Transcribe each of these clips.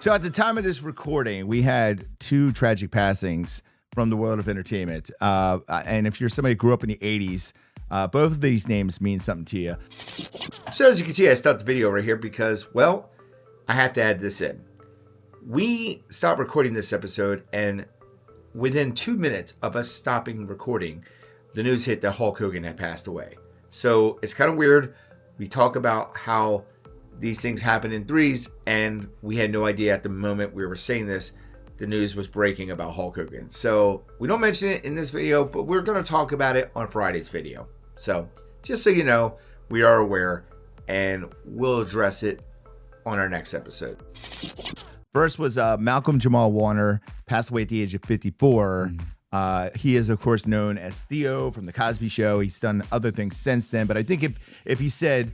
So at the time of this recording, we had two tragic passings from the world of entertainment. And if you're somebody who grew up in the 80s, both of these names mean something to you. So as you can see, I stopped the video right here because, well, I have to add this in. We stopped recording this episode, and within 2 minutes of us stopping recording, the news hit that Hulk Hogan had passed away. So it's kind of weird. We talk about how these things happen in threes, and we had no idea at the moment we were saying this, the news was breaking about Hulk Hogan. So we don't mention it in this video, but we're going to talk about it on Friday's video. So just so you know, we are aware, and we'll address it on our next episode. First was Malcolm Jamal Warner, passed away at the age of 54. He is, of course, known as Theo from The Cosby Show. He's done other things since then, but I think if he said,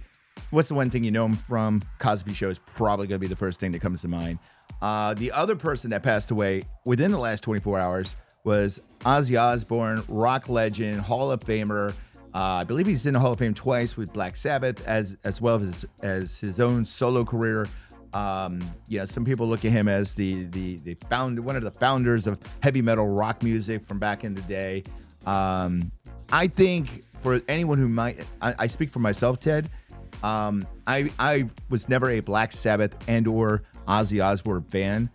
what's the one thing you know him from? Cosby Show is probably going to be the first thing that comes to mind. The other person that passed away within the last 24 hours was Ozzy Osbourne, rock legend, Hall of Famer. I believe he's in the Hall of Fame twice with Black Sabbath, as well as his own solo career. Some people look at him as the one of the founders of heavy metal rock music from back in the day. I think for anyone who might, I speak for myself, Ted. I was never a Black Sabbath and or Ozzy Osbourne fan.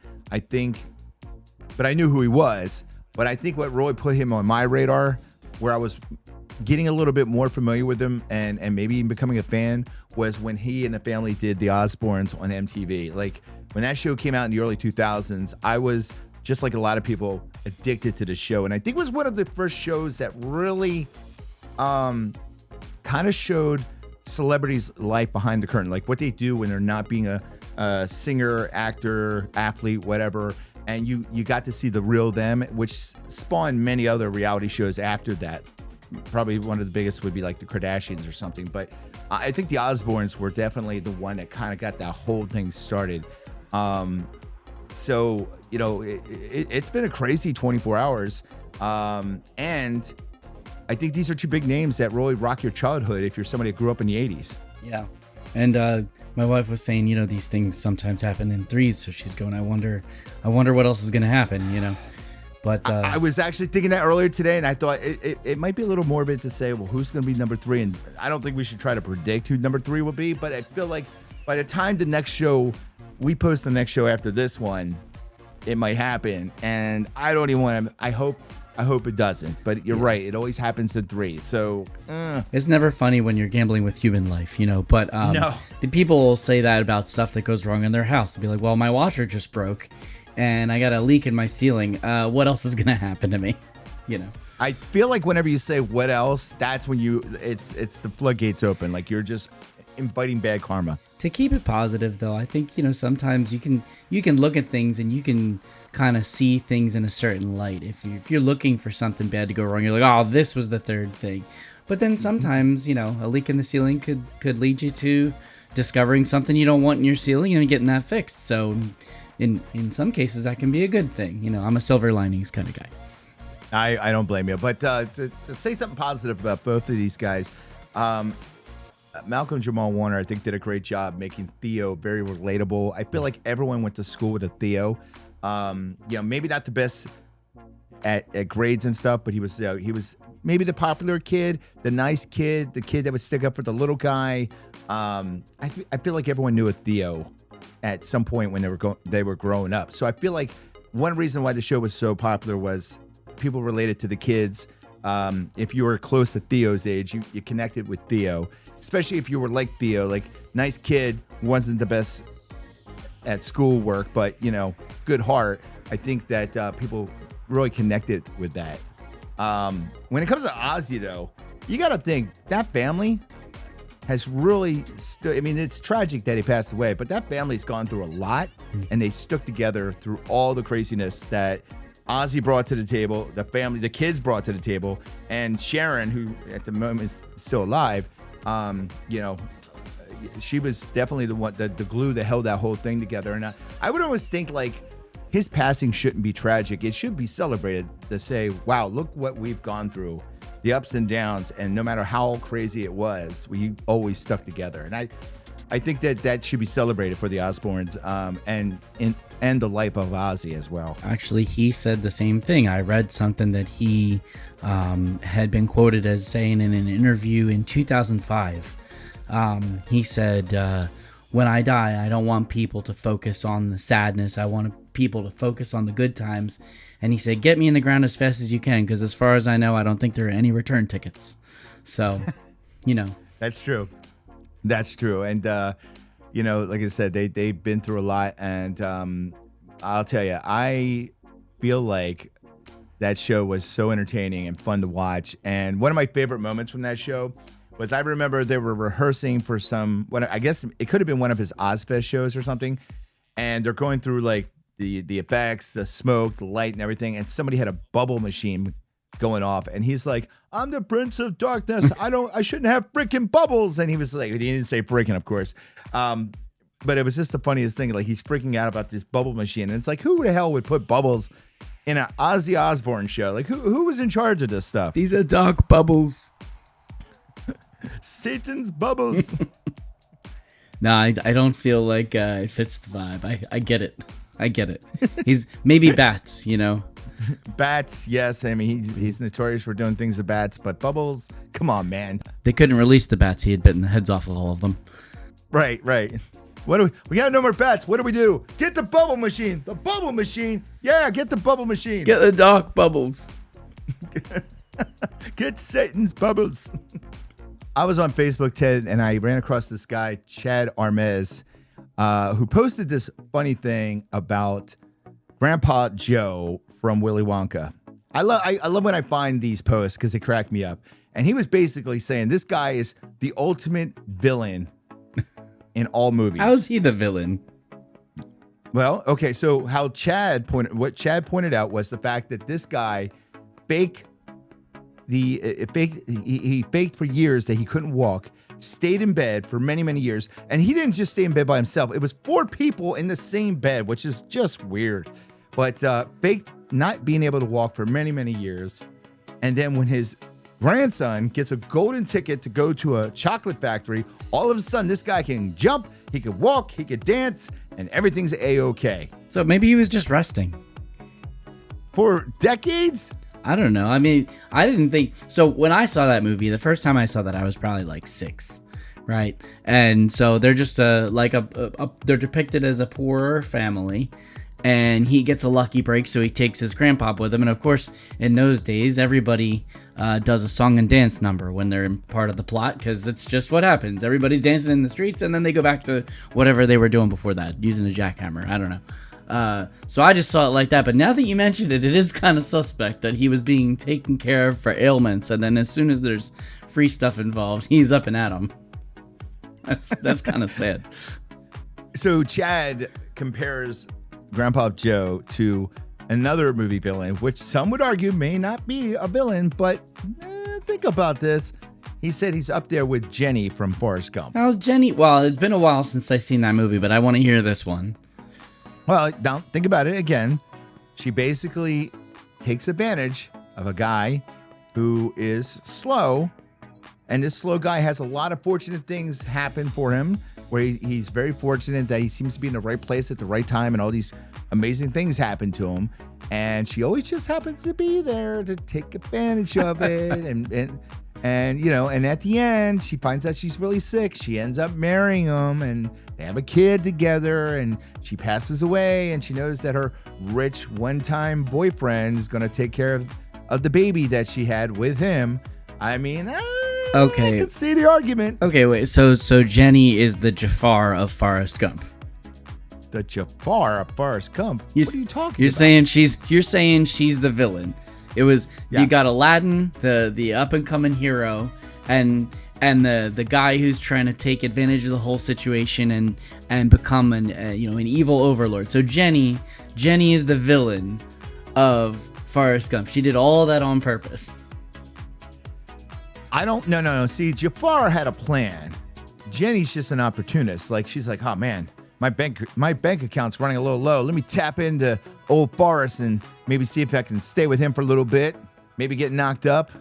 But I knew who he was. But I think what really put him on my radar, where I was getting a little bit more familiar with him and maybe even becoming a fan, was when he and the family did the Osbournes on MTV. Like when that show came out in the early 2000s, I was just like a lot of people addicted to the show. And I think it was one of the first shows that really kind of showed celebrities' life behind the curtain, like what they do when they're not being a singer, actor, athlete, whatever. And you got to see the real them, which spawned many other reality shows after that. Probably one of the biggest would be like the Kardashians or something. But I think the Osbournes were definitely the one that kind of got that whole thing started. So, it's been a crazy 24 hours. And I think these are two big names that really rock your childhood if you're somebody that grew up in the 80s. Yeah. And my wife was saying, these things sometimes happen in threes. So she's going, I wonder what else is going to happen, But I was actually thinking that earlier today, and I thought it might be a little morbid to say, well, who's going to be number 3? And I don't think we should try to predict who number 3 will be, but I feel like by the time the next show, we post the next show after this one, it might happen. And I don't even want to, I hope it doesn't, but you're right. It always happens in 3. So it's never funny when you're gambling with human life, but no. The people will say that about stuff that goes wrong in their house. They'll be like, well, my washer just broke and I got a leak in my ceiling. What else is going to happen to me? I feel like whenever you say what else, that's when it's the floodgates open. Like you're just inviting bad karma. To keep it positive, though, I think, sometimes you can look at things and you can kind of see things in a certain light. If you're looking for something bad to go wrong, you're like, oh, this was the third thing. But then sometimes, a leak in the ceiling could lead you to discovering something you don't want in your ceiling and getting that fixed. So in some cases, that can be a good thing. I'm a silver linings kind of guy. I don't blame you. But to say something positive about both of these guys, Malcolm Jamal Warner, I think, did a great job making Theo very relatable. I feel like everyone went to school with a Theo. Maybe not the best at grades and stuff, but he was maybe the popular kid, the nice kid, the kid that would stick up for the little guy. I feel like everyone knew a Theo at some point when they were growing up. So I feel like one reason why the show was so popular was people related to the kids. If you were close to Theo's age, you connected with Theo, especially if you were like Theo, like nice kid, wasn't the best at schoolwork, but good heart. I think that people really connected with that. When it comes to Ozzy, though, you got to think that family has really it's tragic that he passed away, but that family's gone through a lot, and they stuck together through all the craziness that Ozzy brought to the table, the kids brought to the table, and Sharon, who at the moment is still alive, she was definitely the glue that held that whole thing together. And I would always think like his passing shouldn't be tragic. It should be celebrated to say, wow, look what we've gone through, the ups and downs. And no matter how crazy it was, we always stuck together. And I think that should be celebrated for the Osbournes, and the life of Ozzy as well. Actually, he said the same thing. I read something that he had been quoted as saying in an interview in 2005. He said, when I die, I don't want people to focus on the sadness. I want people to focus on the good times. And he said, get me in the ground as fast as you can, because as far as I know, I don't think there are any return tickets. So, That's true. That's true. And, like I said, they've been through a lot. And I'll tell you, I feel like that show was so entertaining and fun to watch. And one of my favorite moments from that show was I remember they were rehearsing for I guess it could have been one of his Ozfest shows or something. And they're going through like the effects, the smoke, the light and everything. And somebody had a bubble machine going off. And he's like, I'm the Prince of Darkness. I shouldn't have freaking bubbles. And he was like, he didn't say freaking, of course. But it was just the funniest thing. Like he's freaking out about this bubble machine. And it's like, who the hell would put bubbles in an Ozzy Osbourne show? Like who was in charge of this stuff? These are dark bubbles. Satan's bubbles. No, I don't feel like it fits the vibe. I get it. He's maybe bats, Bats, yes. I mean, he's notorious for doing things to bats, but bubbles, come on, man. They couldn't release the bats. He had bitten the heads off of all of them. Right. What do we got? No more bats. What do we do? Get the bubble machine. The bubble machine. Yeah, get the bubble machine. Get the dark bubbles. Get Satan's bubbles. I was on Facebook, Ted, and I ran across this guy, Chad Armez, who posted this funny thing about Grandpa Joe from Willy Wonka. I love when I find these posts because they crack me up. And he was basically saying this guy is the ultimate villain in all movies. How's he the villain? Well, okay, so what Chad pointed out was the fact that this guy he faked for years that he couldn't walk, stayed in bed for many, many years, and he didn't just stay in bed by himself. It was 4 people in the same bed, which is just weird. But faked not being able to walk for many, many years. And then when his grandson gets a golden ticket to go to a chocolate factory, all of a sudden this guy can jump, he could walk, he could dance, and everything's A-okay. So maybe he was just resting. For decades? I don't know. I mean, I didn't think... So when I saw that movie, the first time I saw that, I was probably like 6, right? And so they're just they're depicted as a poorer family, and he gets a lucky break, so he takes his grandpa with him. And of course, in those days, everybody does a song and dance number when they're in part of the plot, because it's just what happens. Everybody's dancing in the streets, and then they go back to whatever they were doing before that, using a jackhammer. I don't know. So I just saw it like that. But now that you mentioned it, it is kind of suspect that he was being taken care of for ailments, and then as soon as there's free stuff involved, he's up and at 'em. That's kind of sad. So Chad compares Grandpa Joe to another movie villain, which some would argue may not be a villain, but think about this. He said he's up there with Jenny from Forrest Gump. How's Jenny? Well, it's been a while since I've seen that movie, but I want to hear this one. Well, now think about it again. She basically takes advantage of a guy who is slow, and this slow guy has a lot of fortunate things happen for him, where he's very fortunate that he seems to be in the right place at the right time, and all these amazing things happen to him. And she always just happens to be there to take advantage of it, and at the end, she finds out she's really sick. She ends up marrying him, and they have a kid together, and she passes away, and she knows that her rich one-time boyfriend is going to take care of the baby that she had with him. I mean, okay, I can see the argument. Okay, wait. So Jenny is the Jafar of Forrest Gump. The Jafar of Forrest Gump? What are you talking about? You're saying she's the villain. It was You got Aladdin, the up and coming hero, and the guy who's trying to take advantage of the whole situation and become an evil overlord. So Jenny is the villain of Forrest Gump. She did all that on purpose. No. See, Jafar had a plan. Jenny's just an opportunist. Like, she's like, oh man, my bank account's running a little low. Let me tap into old Forrest and maybe see if I can stay with him for a little bit. Maybe get knocked up.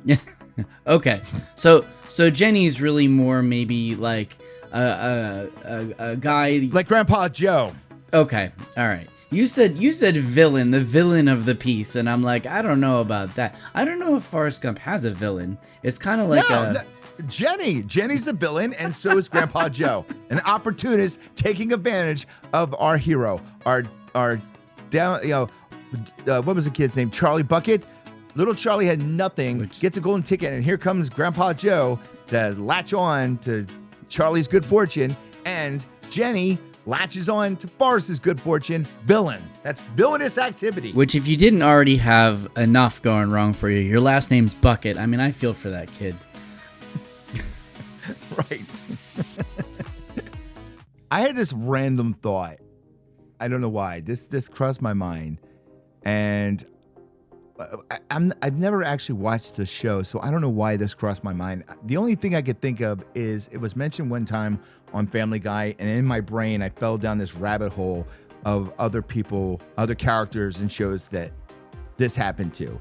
Okay. So Jenny's really more maybe like a guy like Grandpa Joe. Okay, all right. You said villain, the villain of the piece, and I'm like, I don't know about that. I don't know if Forrest Gump has a villain. It's kind of like Jenny's the villain, and so is Grandpa Joe, an opportunist taking advantage of our hero, our down, what was the kid's name? Charlie Bucket. Little Charlie had nothing, gets a golden ticket, and here comes Grandpa Joe to latch on to Charlie's good fortune, and Jenny latches on to Forrest's good fortune. Villain. That's villainous activity. Which, if you didn't already have enough going wrong for you, your last name's Bucket. I mean, I feel for that kid. Right. I had this random thought. I don't know why. This crossed my mind. And I've never actually watched the show, so I don't know why this crossed my mind. The only thing I could think of is it was mentioned one time on Family Guy, and in my brain, I fell down this rabbit hole of other people, other characters and shows that this happened to.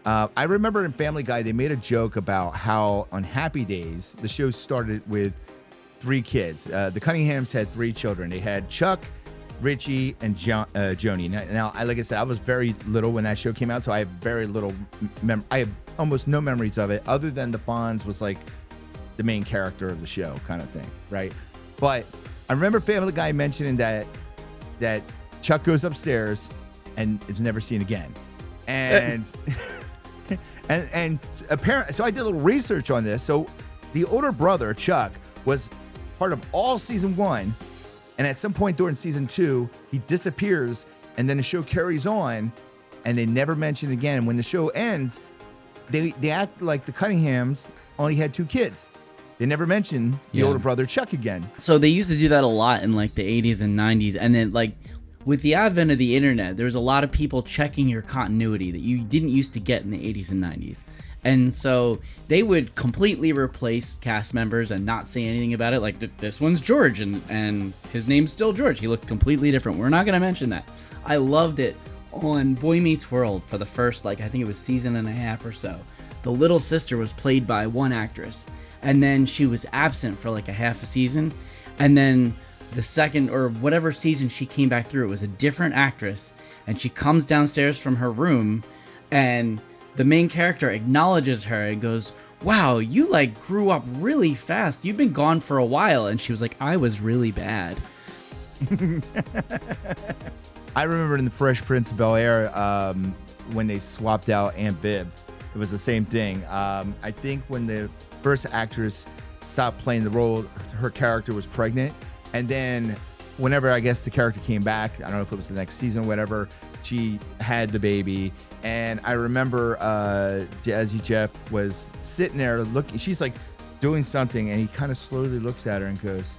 I remember in Family Guy, they made a joke about how on Happy Days, the show started with 3 kids. The Cunninghams had 3 children. They had Chuck, Richie, and Joni. Now, like I said, I was very little when that show came out, so I have very little I have almost no memories of it, other than the Fonz was like the main character of the show kind of thing, right? But I remember Family Guy mentioning that Chuck goes upstairs and is never seen again. And and apparently, so I did a little research on this. So the older brother, Chuck, was part of all season 1. And at some point during season 2, he disappears, and then the show carries on, and they never mention it again. When the show ends, they act like the Cunninghams only had 2 kids. They never mention the older brother Chuck again. So they used to do that a lot in like the 80s and 90s, and then like with the advent of the internet, there was a lot of people checking your continuity that you didn't used to get in the 80s and 90s. And so they would completely replace cast members and not say anything about it. Like, this one's George, and his name's still George. He looked completely different. We're not going to mention that. I loved it on Boy Meets World for the first, like, I think it was season and a half or so. The little sister was played by one actress, and then she was absent for like a half a season. And then the second or whatever season she came back through, it was a different actress, and she comes downstairs from her room, and the main character acknowledges her and goes, "Wow, you like grew up really fast. You've been gone for a while." And she was like, "I was really bad." I remember in the Fresh Prince of Bel-Air, when they swapped out Aunt Viv, it was the same thing. I think when the first actress stopped playing the role, her character was pregnant. And then whenever I guess the character came back, I don't know if it was the next season or whatever, she had the baby. And I remember Jazzy Jeff was sitting there looking, she's like doing something, and he kind of slowly looks at her and goes,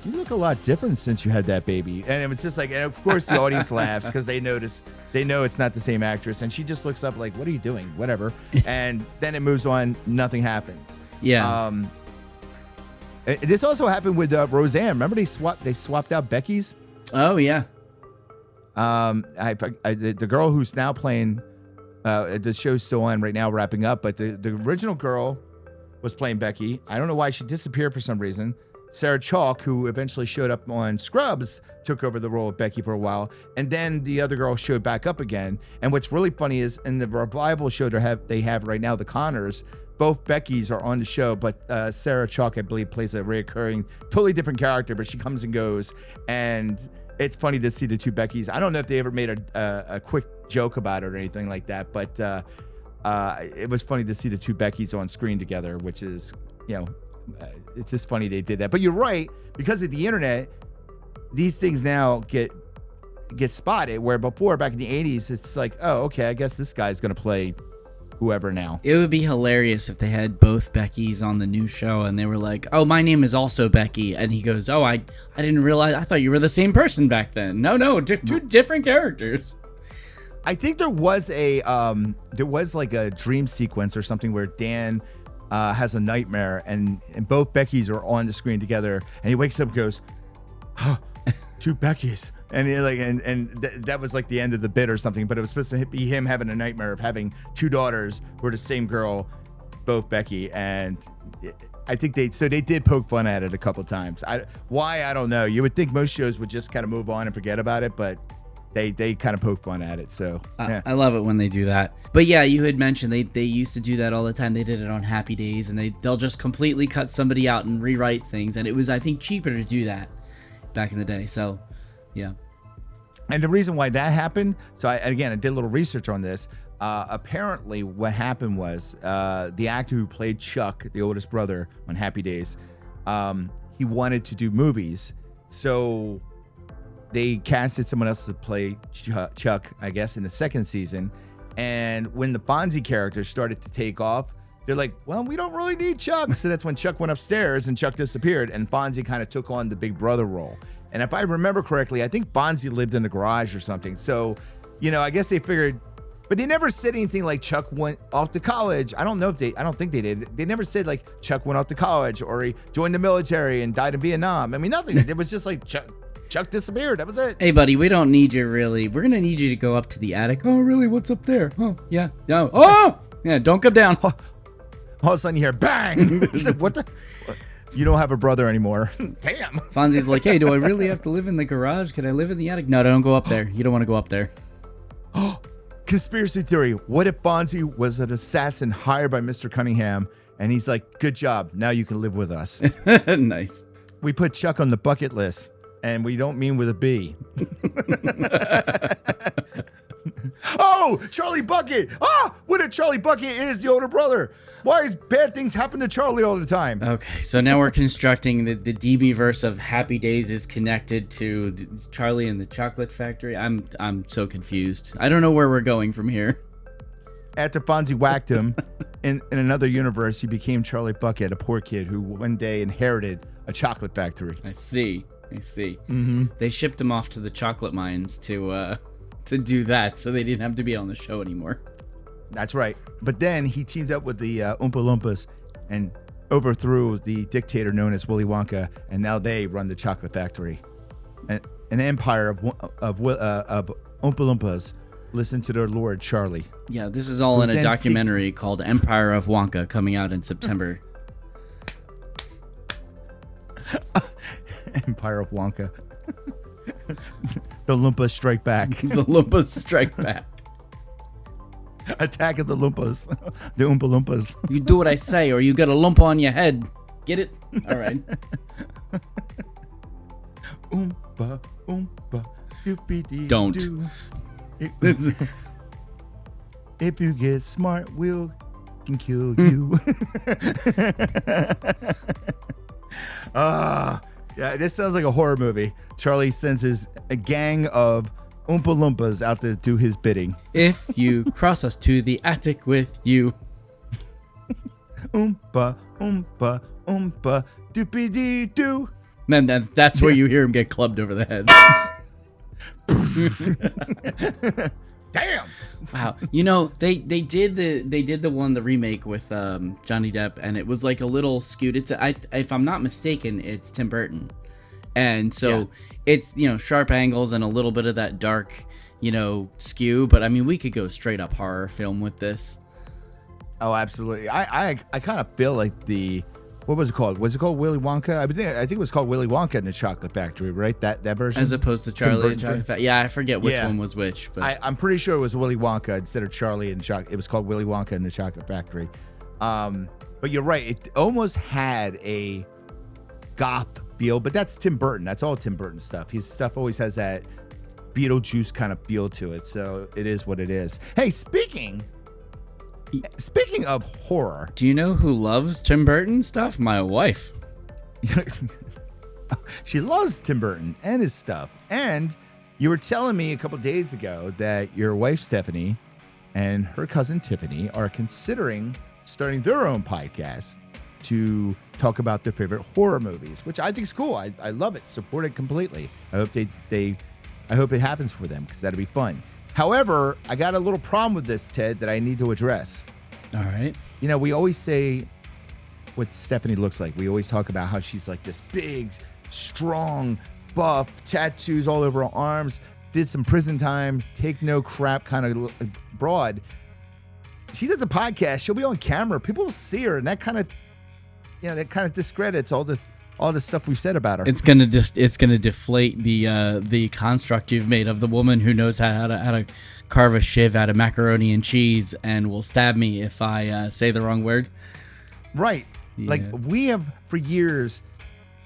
"You look a lot different since you had that baby." And it was just like, and of course the audience laughs because they know it's not the same actress. And she just looks up like, "What are you doing?" Whatever. And then it moves on. Nothing happens. Yeah. This also happened with Roseanne. Remember they swapped out Becky's? Oh yeah. The girl who's now playing, the show's still on right now, wrapping up. But the original girl was playing Becky. I don't know why she disappeared for some reason. Sarah Chalk, who eventually showed up on Scrubs, took over the role of Becky for a while, and then the other girl showed back up again. And what's really funny is in the revival show they have right now, The Connors, both Beckys are on the show, but Sarah Chalk, I believe, plays a reoccurring, totally different character, but she comes and goes, and it's funny to see the 2 Beckys. I don't know if they ever made a quick joke about it or anything like that, but it was funny to see the 2 Beckys on screen together, which is, it's just funny they did that. But you're right, because of the internet, these things now get spotted, where before, back in the 80s, it's like, oh, okay, I guess this guy's going to play whoever now. It would be hilarious if they had both Beckys on the new show and they were like, "Oh, my name is also Becky." And he goes, "Oh, I didn't realize. I thought you were the same person back then." No, 2 different characters. I think there was like a dream sequence or something where Dan has a nightmare and both Beckys are on the screen together, and he wakes up and goes, "Huh, 2 Beckys." And that was like the end of the bit or something, but it was supposed to be him having a nightmare of having 2 daughters who are the same girl both Becky and I think they did poke fun at it a couple times. Why I don't know. You would think most shows would just kind of move on and forget about it, but they kind of poke fun at it. So yeah. I love it when they do that. But yeah, you had mentioned they used to do that all the time. They did it on Happy Days, and they'll just completely cut somebody out and rewrite things. And it was, I think, cheaper to do that back in the day. So yeah. And the reason why that happened, so I did a little research on this. Apparently what happened was the actor who played Chuck, the oldest brother on Happy Days, he wanted to do movies. So they casted someone else to play Chuck, I guess, in the second season. And when the Fonzie character started to take off, they're like, well, we don't really need Chuck. So that's when Chuck went upstairs and Chuck disappeared. And Fonzie kind of took on the big brother role. And if I remember correctly, I think Fonzie lived in the garage or something. So, I guess they figured, but they never said anything like Chuck went off to college. I don't think they did. They never said like Chuck went off to college or he joined the military and died in Vietnam. I mean, nothing. It was just like Chuck disappeared. That was it. Hey, buddy, we don't need you really. We're going to need you to go up to the attic. Oh, really? What's up there? Oh, yeah. No. Oh, yeah. Don't come down. All of a sudden you hear bang. Like, what the? You don't have a brother anymore. Damn. Fonzie's like, hey, do I really have to live in the garage? Can I live in the attic? No, don't go up there. You don't want to go up there. Conspiracy theory. What if Fonzie was an assassin hired by Mr. Cunningham and he's like, good job. Now you can live with us. Nice. We put Chuck on the bucket list and we don't mean with a B. Oh, Charlie Bucket. What if Charlie Bucket is the older brother? Why is bad things happen to Charlie all the time? Okay, so now we're constructing the DB verse of Happy Days is connected to Charlie and the Chocolate Factory. I'm so confused. I don't know where we're going from here. After Fonzie whacked him, in another universe, he became Charlie Bucket, a poor kid who one day inherited a chocolate factory. I see. Mm-hmm. They shipped him off to the chocolate mines to do that, so they didn't have to be on the show anymore. That's right. But then he teamed up with the Oompa Loompas and overthrew the dictator known as Willy Wonka, and now they run the chocolate factory. An empire of Oompa Loompas listen to their lord, Charlie. Yeah, this is all in a documentary called Empire of Wonka coming out in September. Empire of Wonka. The Loompas strike back. The Loompas strike back. Attack of the Loompas. The Oompa Loompas. You do what I say or you get a lump on your head. Get it? All right. Oompa, Oompa, doopy-dee-doo. Don't. If you get smart, we'll can kill you. Yeah, this sounds like a horror movie. Charlie sends a gang of Oompa Loompas out to do his bidding. If you cross us to the attic with you. Oompa, Oompa, Oompa, doopy-dee-doo. Man, that's where you hear him get clubbed over the head. Damn. Wow. They did the remake with Johnny Depp, and it was like a little skewed. If I'm not mistaken, it's Tim Burton. And so it's, sharp angles and a little bit of that dark, skew, but I mean, we could go straight up horror film with this. Oh, absolutely. I kind of feel like what was it called? Was it called Willy Wonka? I think it was called Willy Wonka and the Chocolate Factory, right? That version? As opposed to Charlie and Chocolate Factory. Yeah, I forget which one was which. But I'm pretty sure it was Willy Wonka instead of Charlie and Chocolate. It was called Willy Wonka and the Chocolate Factory. But you're right. It almost had a goth feel, but that's Tim Burton. That's all Tim Burton stuff. His stuff always has that Beetlejuice kind of feel to it. So it is what it is. Hey, speaking of horror, do you know who loves Tim Burton stuff? My wife. She loves Tim Burton and his stuff. And you were telling me a couple days ago that your wife Stephanie and her cousin Tiffany are considering starting their own podcast to talk about their favorite horror movies, which I think is cool. I love it. Support it completely. I hope I hope it happens for them because that'd be fun. However, I got a little problem with this, Ted, that I need to address. All right. We always say what Stephanie looks like. We always talk about how she's like this big, strong, buff, tattoos all over her arms, did some prison time, take no crap kind of broad. she does a podcast, she'll be on camera. People will see her, and that kind of discredits all the stuff we've said about her. It's gonna deflate the construct you've made of the woman who knows how to carve a shiv out of macaroni and cheese and will stab me if I say the wrong word. Right. Yeah. Like, we have for years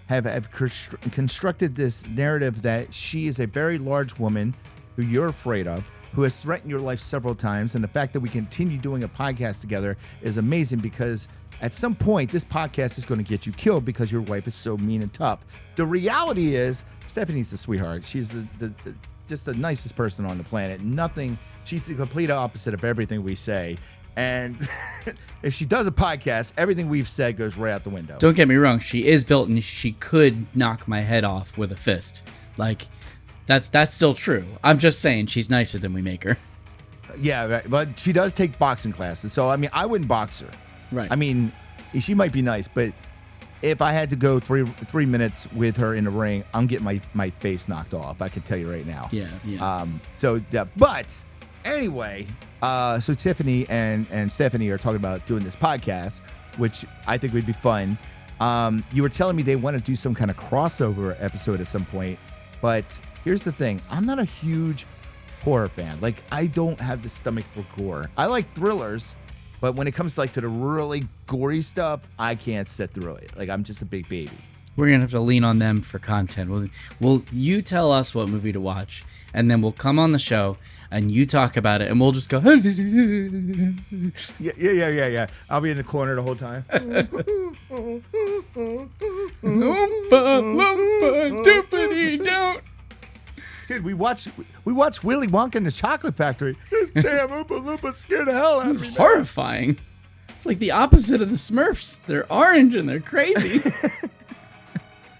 have constructed this narrative that she is a very large woman who you're afraid of, who has threatened your life several times. And the fact that we continue doing a podcast together is amazing, because at some point this podcast is going to get you killed because your wife is so mean and tough. The reality is Stephanie's a sweetheart. She's just the nicest person on the planet. She's the complete opposite of everything we say. And if she does a podcast, everything we've said goes right out the window. Don't get me wrong, she is built and she could knock my head off with a fist. Like, that's still true. I'm just saying she's nicer than we make her. Yeah, right. But she does take boxing classes. So, I mean, I wouldn't box her. Right. I mean, she might be nice, but if I had to go three minutes with her in the ring, I'm getting my face knocked off. I can tell you right now. Yeah. But anyway, so Tiffany and Stephanie are talking about doing this podcast, which I think would be fun. You were telling me they want to do some kind of crossover episode at some point, but here's the thing. I'm not a huge horror fan. Like, I don't have the stomach for gore. I like thrillers, but when it comes to the really gory stuff, I can't sit through it. Like, I'm just a big baby. We're going to have to lean on them for content. We'll you tell us what movie to watch, and then we'll come on the show, and you talk about it, and we'll just go... Yeah. I'll be in the corner the whole time. Oompa Loompa, doopity don't. Dude, we watched Willy Wonka and the Chocolate Factory. This damn Oompa Loompa scared the hell out of me. It's horrifying. It's like the opposite of the Smurfs. They're orange and they're crazy.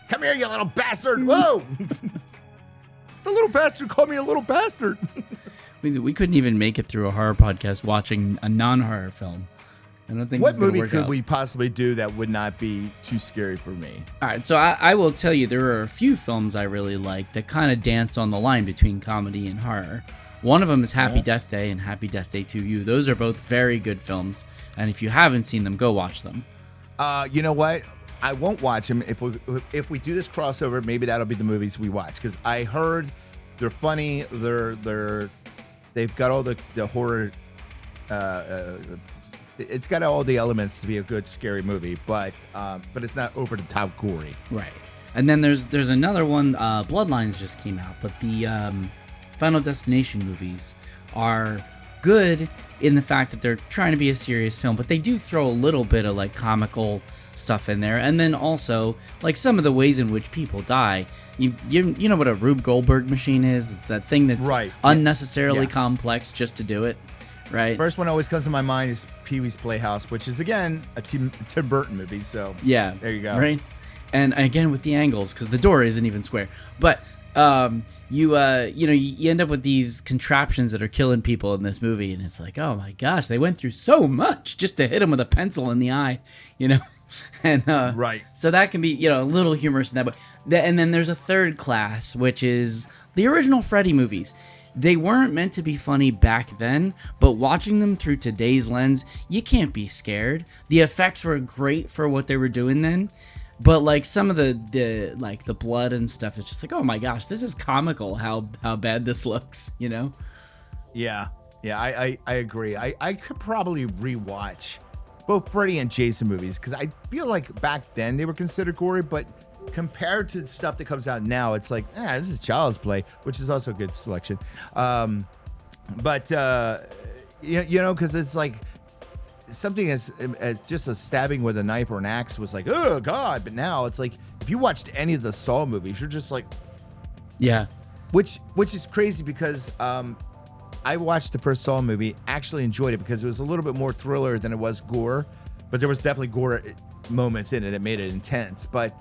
Come here, you little bastard. Whoa. The little bastard called me a little bastard. We couldn't even make it through a horror podcast watching a non-horror film. I don't think. What movie could we possibly do that would not be too scary for me? All right, so I will tell you there are a few films I really like that kind of dance on the line between comedy and horror. One of them is Happy Death Day and Happy Death Day to You. Those are both very good films, and if you haven't seen them, go watch them. You know what? I won't watch them. If we do this crossover, maybe that'll be the movies we watch, because I heard they're funny. They've got all the horror. It's got all the elements to be a good scary movie, but it's not over the top gory. Right. And then there's another one. Bloodlines just came out, but the Final Destination movies are good in the fact that they're trying to be a serious film, but they do throw a little bit of like comical stuff in there, and then also like some of the ways in which people die. You know what a Rube Goldberg machine is? It's that thing that's unnecessarily complex just to do it. Right. First one always comes to my mind is Pee-wee's Playhouse, which is again a Tim Burton movie. So yeah, there you go. Right. And again with the angles, because the door isn't even square. But you end up with these contraptions that are killing people in this movie, and it's like, oh my gosh, they went through so much just to hit him with a pencil in the eye, And right. So that can be a little humorous in that way. And then there's a third class, which is the original Freddy movies. They weren't meant to be funny back then, but watching them through today's lens, you can't be scared. The effects were great for what they were doing then, but like some of the blood and stuff, it's just like, oh my gosh, this is comical how bad this looks, Yeah, I agree. I could probably rewatch both Freddy and Jason movies, because I feel like back then they were considered gory, but compared to stuff that comes out now, it's like, this is child's play, which is also a good selection. But because it's like something as just a stabbing with a knife or an axe was like, oh God. But now it's like, if you watched any of the Saw movies, you're just like, yeah, which is crazy, because I watched the first Saw movie, actually enjoyed it because it was a little bit more thriller than it was gore, but there was definitely gore moments in it that made it intense. But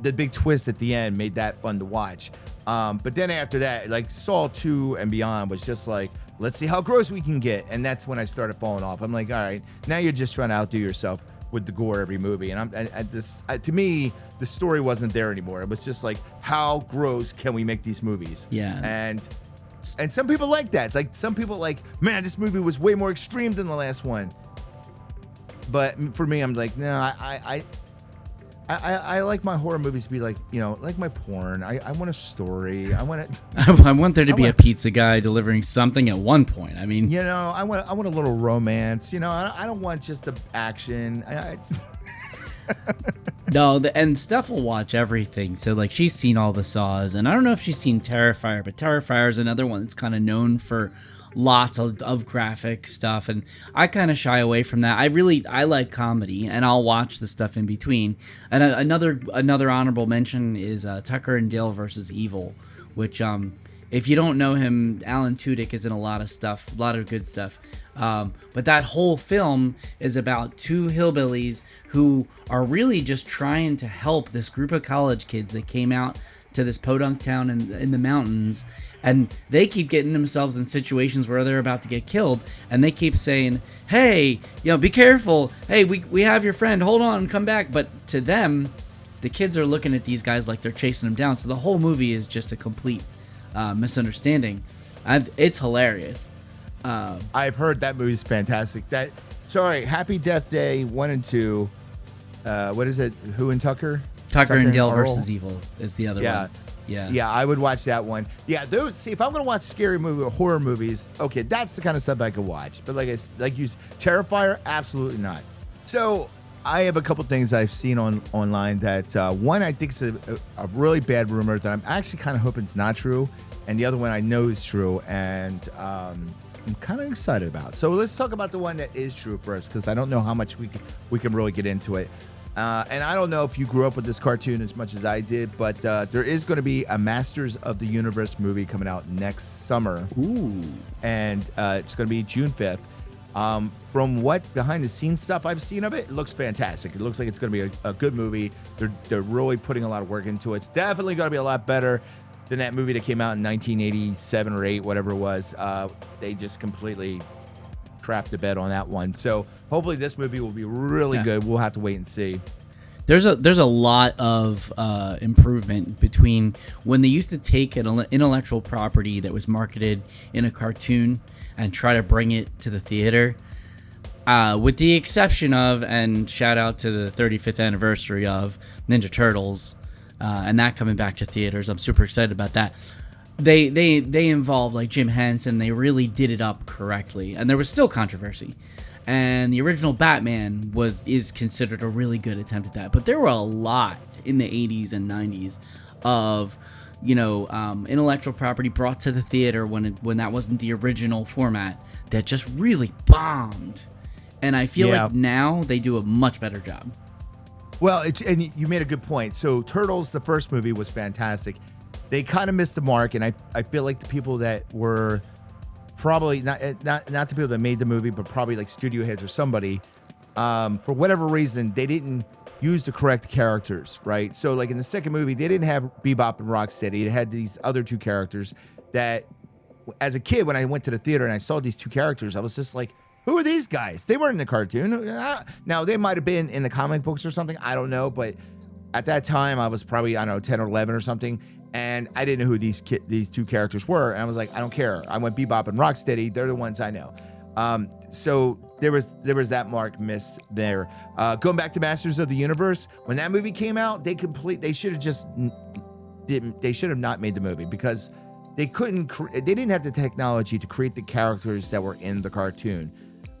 the big twist at the end made that fun to watch. But then after that, like Saw 2 and beyond was just like, let's see how gross we can get. And that's when I started falling off. I'm like, all right, now you're just trying to outdo yourself with the gore every movie. And to me, the story wasn't there anymore. It was just like, how gross can we make these movies? Yeah. And And some people like that. Like some people like, man, this movie was way more extreme than the last one. But for me, I'm like, no, I like my horror movies to be like, like my porn. I want a story. I want it. I want there to be a pizza guy delivering something at one point. I mean, I want a little romance. I don't want just the action. No, and Steph will watch everything. So like she's seen all the Saws, and I don't know if she's seen Terrifier, but Terrifier is another one that's kind of known for lots of graphic stuff, and I kind of shy away from that. I like comedy, and I'll watch the stuff in between. And another honorable mention is Tucker and Dale versus Evil, which if you don't know him, Alan Tudyk is in a lot of stuff, a lot of good stuff. But that whole film is about two hillbillies who are really just trying to help this group of college kids that came out to this podunk town in the mountains, and they keep getting themselves in situations where they're about to get killed, and they keep saying, hey, be careful, hey, we have your friend, hold on, come back. But to them, the kids are looking at these guys like they're chasing them down, so the whole movie is just a complete misunderstanding. It's hilarious. I've heard that movie's fantastic. Happy Death Day 1 and 2. What is it? Who and Tucker? Tucker and Dale versus Evil is the other one. Yeah, I would watch that one. Yeah, those. See, if I'm gonna watch scary movie or horror movies, okay, that's the kind of stuff I could watch. But like you, Terrifier, absolutely not. So I have a couple things I've seen online that one I think is a really bad rumor that I'm actually kind of hoping it's not true, and the other one I know is true, and I'm kind of excited about. So let's talk about the one that is true first, because I don't know how much we can really get into it. And I don't know if you grew up with this cartoon as much as I did, but there is going to be a Masters of the Universe movie coming out next summer. Ooh. And it's going to be June 5th. From what behind-the-scenes stuff I've seen of it, it looks fantastic. It looks like it's going to be a good movie. They're really putting a lot of work into it. It's definitely going to be a lot better than that movie that came out in 1987 or 8, whatever it was. They just completely crapped the bed on that one. So hopefully this movie will be really good. We'll have to wait and see. There's a lot of improvement between when they used to take an intellectual property that was marketed in a cartoon and try to bring it to the theater, with the exception of, and shout out to the 35th anniversary of Ninja Turtles, and that coming back to theaters. I'm super excited about that. They involved like Jim Henson. They really did it up correctly, and there was still controversy. And the original Batman is considered a really good attempt at that. But there were a lot in the 80s and 90s of intellectual property brought to the theater when that wasn't the original format that just really bombed. And I feel like now they do a much better job. Well, and you made a good point. So Turtles, the first movie, was fantastic. They kind of missed the mark, and I feel like the people that were probably not the people that made the movie, but probably like studio heads or somebody, for whatever reason, they didn't use the correct characters, right? So like in the second movie, they didn't have Bebop and Rocksteady. It had these other two characters that, as a kid, when I went to the theater and I saw these two characters, I was just like, who are these guys? They weren't in the cartoon. Now, they might have been in the comic books or something. I don't know. But at that time, I was probably, 10 or 11 or something. And I didn't know who these two characters were. And I was like, I don't care. I went Bebop and Rocksteady. They're the ones I know. So there was that mark missed there. Going back to Masters of the Universe, when that movie came out, they should have not made the movie, because they didn't have the technology to create the characters that were in the cartoon.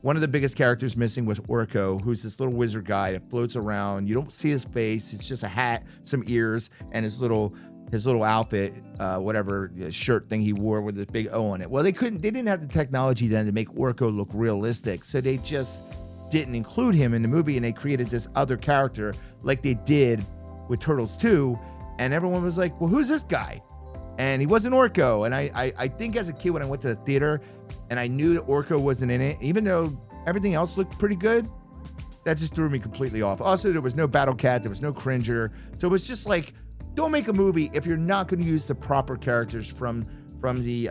One of the biggest characters missing was Orko, who's this little wizard guy that floats around. You don't see his face. It's just a hat, some ears, and his little outfit, whatever shirt thing he wore with this big O on it. Well, they didn't have the technology then to make Orko look realistic, so they just didn't include him in the movie, and they created this other character like they did with Turtles 2, and everyone was like, well, who's this guy? And he wasn't Orko. And I think as a kid when I went to the theater and I knew that Orko wasn't in it, even though everything else looked pretty good, that just threw me completely off. Also, there was no Battle Cat, there was no Cringer, so it was just like, don't make a movie if you're not going to use the proper characters from the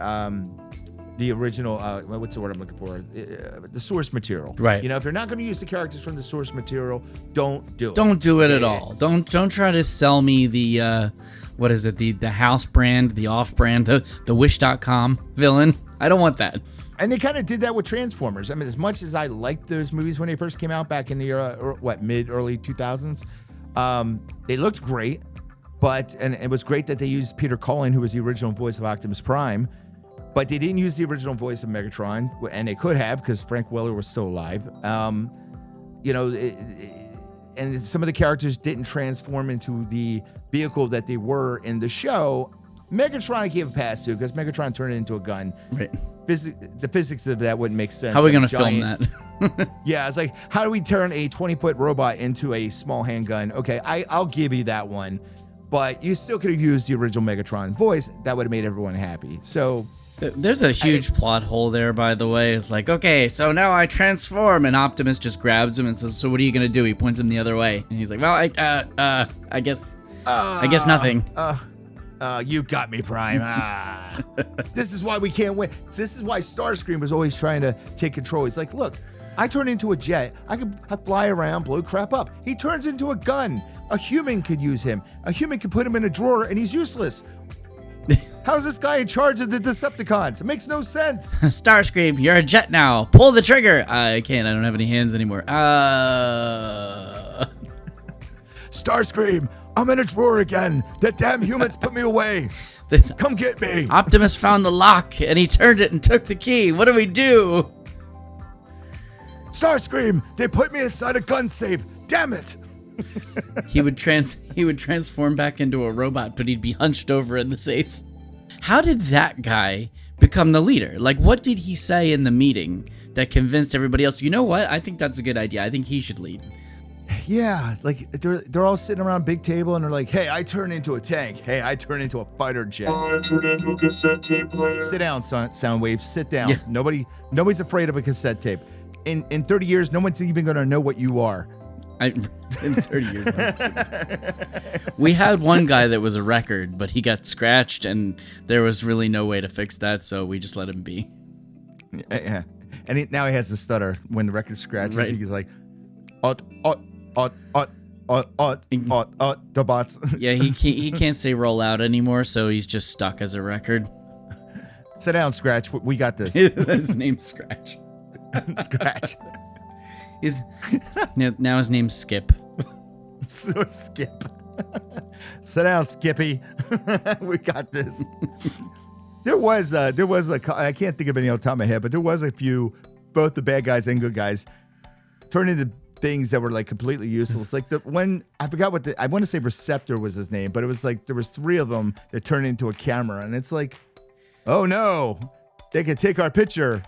the original, what's the word I'm looking for? The source material. Right. You know, if you're not going to use the characters from the source material, don't do it. Don't do it at all. Don't try to sell me the, what is it? The house brand, the off brand, the wish.com villain. I don't want that. And they kind of did that with Transformers. I mean, as much as I liked those movies when they first came out back in the early 2000s, they looked great. And it was great that they used Peter Cullen, who was the original voice of Optimus Prime, but they didn't use the original voice of Megatron, and they could have because Frank Welker was still alive. You know, and some of the characters didn't transform into the vehicle that they were in the show. Megatron I gave a pass to because Megatron turned it into a gun. Right. The physics of that wouldn't make sense. How are we going to film that? Yeah, it's like, how do we turn a 20-foot robot into a small handgun? Okay, I'll give you that one. But you still could have used the original Megatron voice. That would have made everyone happy. So there's a huge plot hole there, by the way. It's like, okay, so now I transform, and Optimus just grabs him and says, "So what are you gonna do?" He points him the other way, and he's like, "Well, I guess nothing." You got me, Prime. This is why we can't win. This is why Starscream was always trying to take control. He's like, look, I turn into a jet. I can fly around, blow crap up. He turns into a gun. A human could use him. A human could put him in a drawer, and he's useless. How's this guy in charge of the Decepticons? It makes no sense. Starscream, you're a jet now. Pull the trigger. I can't. I don't have any hands anymore. Starscream, I'm in a drawer again. The damn humans put me away. Come get me. Optimus found the lock, and he turned it and took the key. What do we do? Starscream, they put me inside a gun safe. Damn it. He would transform back into a robot, but he'd be hunched over in the safe. How did that guy become the leader? Like, what did he say in the meeting that convinced everybody else? You know what? I think that's a good idea. I think he should lead. Yeah, like they're all sitting around a big table and they're like, "Hey, I turn into a tank. Hey, I turn into a fighter jet. I turn into a cassette tape player." Sit down, Soundwave. Sit down. Yeah. Nobody's afraid of a cassette tape. In 30 years, no one's even gonna know what you are. In 30 years. We had one guy that was a record, but he got scratched, and there was really no way to fix that, so we just let him be. Yeah, and now he has to stutter when the record scratches. Right. He's like, the bots. Yeah, he can't say roll out anymore, so he's just stuck as a record. Sit down, Scratch. We got this. His name's Scratch. Scratch. Now his name's Skip. So Skip. Sit down, Skippy. We got this. There was I can't think of any off the top of my head, but there was a few, both the bad guys and good guys, turned into things that were like completely useless. Like the one, I forgot what I want to say Receptor was his name, but it was like there was 3 of them that turned into a camera, and it's like, oh no, they could take our picture.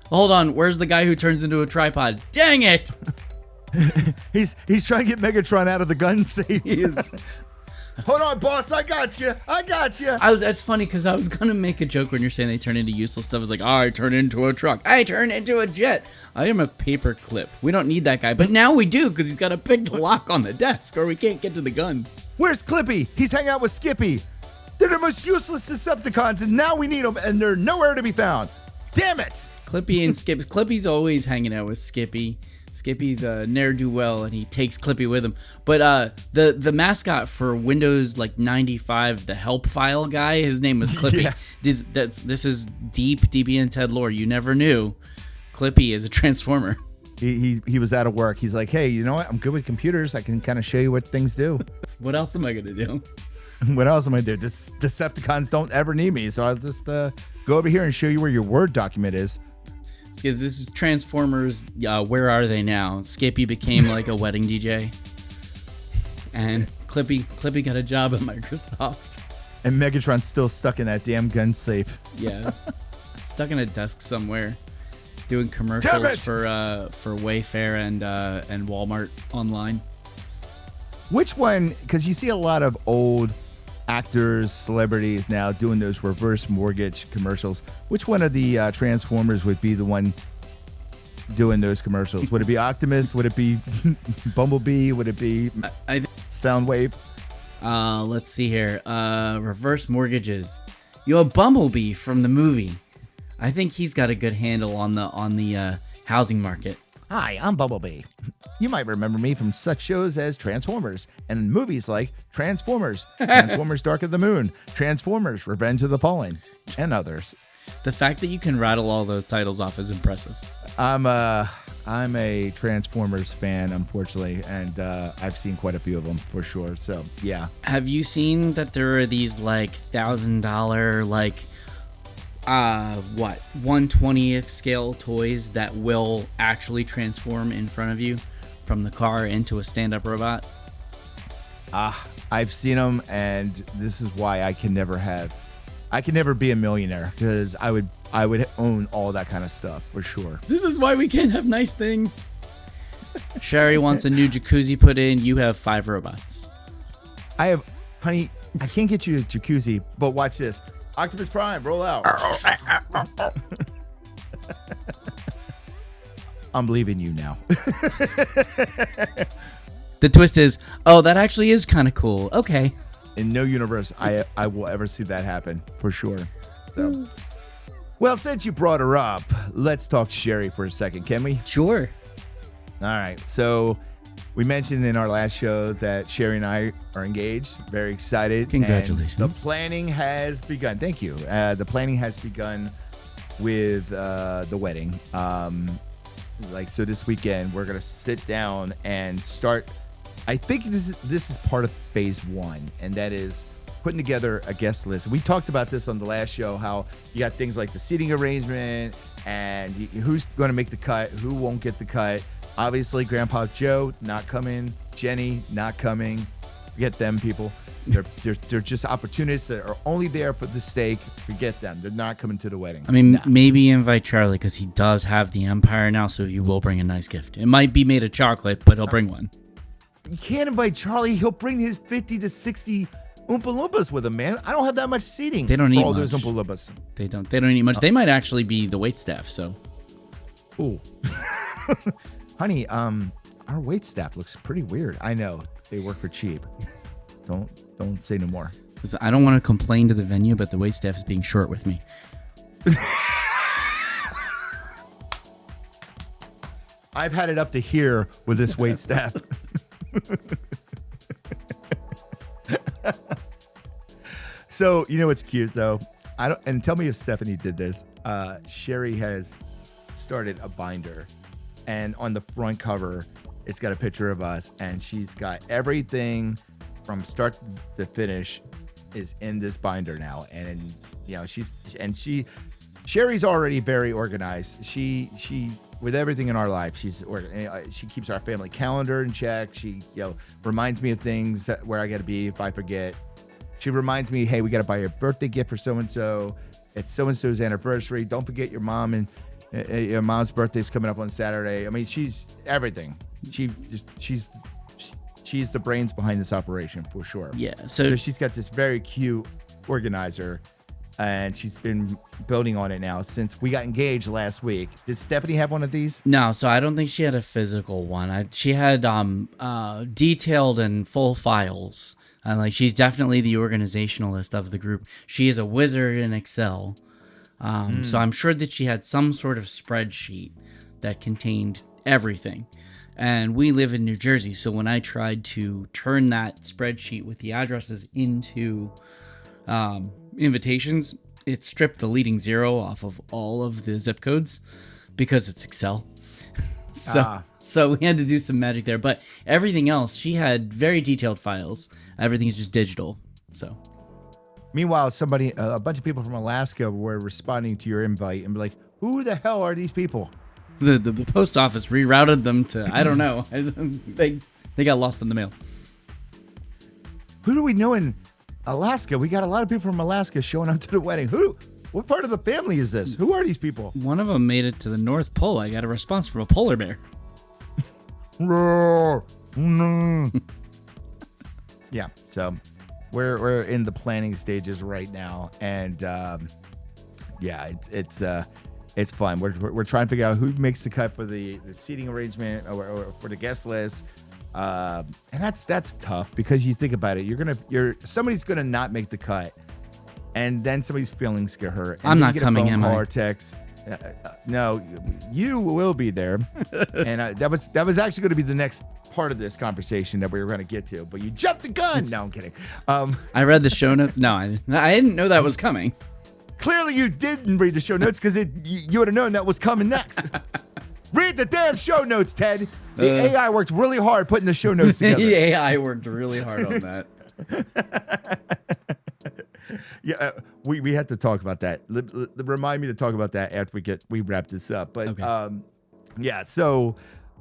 Hold on, where's the guy who turns into a tripod? Dang it! He's trying to get Megatron out of the gun safe. He is. Hold on, boss. I got you. That's funny because I was gonna make a joke when you're saying they turn into useless stuff. It's like, I turn into a truck. I turn into a jet. I am a paper clip. We don't need that guy, but now we do because he's got a big lock on the desk, or we can't get to the gun. Where's Clippy? He's hanging out with Skippy. They're the most useless Decepticons, and now we need them, and they're nowhere to be found. Damn it! Clippy and Skip. Clippy's always hanging out with Skippy. Skippy's a ne'er-do-well, and he takes Clippy with him. But the mascot for Windows 95, the help file guy, his name was Clippy. Yeah. This is deep DB and Ted lore. You never knew Clippy is a transformer. He was out of work. He's like, hey, you know what? I'm good with computers. I can kind of show you what things do. What else am I gonna do? What else am I gonna do? Decepticons don't ever need me, so I'll just go over here and show you where your Word document is. This is Transformers. Where are they now? Skippy became like a wedding DJ, and Clippy got a job at Microsoft. And Megatron's still stuck in that damn gun safe. Yeah, stuck in a desk somewhere, doing commercials for Wayfair and Walmart online. Which one? Because you see a lot of old actors, celebrities now doing those reverse mortgage commercials. Which one of the Transformers would be the one doing those commercials? Would it be Optimus? Would it be Bumblebee? Would it be Soundwave? Let's see here. Reverse mortgages. You have Bumblebee from the movie. I think he's got a good handle on the housing market. Hi, I'm Bumblebee. You might remember me from such shows as Transformers and movies like Transformers, Transformers Dark of the Moon, Transformers Revenge of the Fallen, and others. The fact that you can rattle all those titles off is impressive. I'm a Transformers fan, unfortunately, and I've seen quite a few of them for sure. So yeah. Have you seen that there are these like $1,000 like 1/20th scale toys that will actually transform in front of you from the car into a stand-up robot? I've seen them, and this is why I can never be a millionaire, because I would own all that kind of stuff for sure. This is why we can't have nice things. Sherry wants a new jacuzzi put in. You have 5 robots. Honey, I can't get you a jacuzzi, but watch this. Optimus Prime, roll out. I'm leaving you now. The twist is, oh, that actually is kind of cool. Okay. In no universe I will ever see that happen, for sure. So, well, since you brought her up, let's talk Sherry for a second, can we? Sure. All right. So we mentioned in our last show that Sherry and I are engaged. Very excited. Congratulations. And the planning has begun. Thank you. The planning has begun with the wedding. So this weekend we're gonna sit down and start. I think this is part of phase 1, and that is putting together a guest list. We talked about this on the last show, how you got things like the seating arrangement and who's going to make the cut, who won't get the cut. Obviously, Grandpa Joe not coming, Jenny not coming. Forget them, people. They're just opportunists that are only there for the steak. Forget them. They're not coming to the wedding. I mean, maybe invite Charlie, because he does have the Empire now, so he will bring a nice gift. It might be made of chocolate, but he'll bring one. You can't invite Charlie. He'll bring his 50 to 60 Oompa Loompas with him, man. I don't have that much seating. They don't for eat all much. those Oompa Loompas. They don't eat much. They might actually be the waitstaff. So, ooh, honey, our waitstaff looks pretty weird. I know they work for cheap. Don't say no more. I don't want to complain to the venue, but the waitstaff is being short with me. I've had it up to here with this waitstaff. So, you know what's cute though? And tell me if Stephanie did this. Sherry has started a binder, and on the front cover, it's got a picture of us, and she's got everything from start to finish is in this binder now. And you know, Sherry's already very organized. She with everything in our life, she keeps our family calendar in check. She reminds me of things where I got to be if I forget. She reminds me, hey, we got to buy a birthday gift for so-and-so. It's so-and-so's anniversary. Don't forget your mom, and your mom's birthday's coming up on Saturday. I mean, she's everything. She's the brains behind this operation for sure. Yeah. So she's got this very cute organizer, and she's been building on it now since we got engaged last week. Did Stephanie have one of these? No, so I don't think she had a physical one. She had detailed and full files. She's definitely the organizationalist of the group. She is a wizard in Excel. So I'm sure that she had some sort of spreadsheet that contained everything. And we live in New Jersey, so when I tried to turn that spreadsheet with the addresses into invitations, it stripped the leading 0 off of all of the zip codes because it's Excel. So we had to do some magic there. But everything else, she had very detailed files. Everything's just digital. So, meanwhile, a bunch of people from Alaska were responding to your invite and be like, "Who the hell are these people?" The post office rerouted them to, I don't know. They got lost in the mail. Who do we know in Alaska? We got a lot of people from Alaska showing up to the wedding. What part of the family is this? Who are these people? One of them made it to the North Pole. I got a response from a polar bear. Yeah, so we're in the planning stages right now, and it's fun. We're trying to figure out who makes the cut for the seating arrangement or for the guest list, and that's tough because you think about it. Somebody's gonna not make the cut, and then somebody's feelings get hurt. And I'm you not get a coming, phone am call I? or text. No, you will be there. And that was actually going to be the next part of this conversation that we were going to get to, but you jumped the gun. No, I'm kidding. I read the show notes. No, I didn't know that was coming. Clearly, you didn't read the show notes because you would have known that was coming next. Read the damn show notes, Ted. The AI worked really hard putting the show notes together. The AI worked really hard on that. Yeah, we had to talk about that. Remind me to talk about that after we wrap this up. But Okay. yeah. So,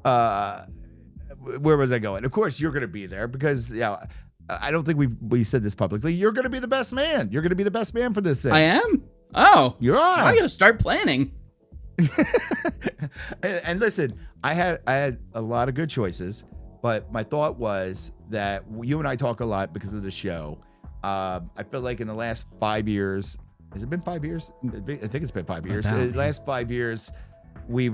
where was I going? Of course, you're going to be there because I don't think we said this publicly. You're going to be the best man. You're going to be the best man for this thing. I am? Oh. You are. I got to start planning. and listen, I had a lot of good choices, but my thought was that you and I talk a lot because of the show. I feel like in the last 5 years, has it been 5 years? I think it's been 5 years. In the last 5 years, we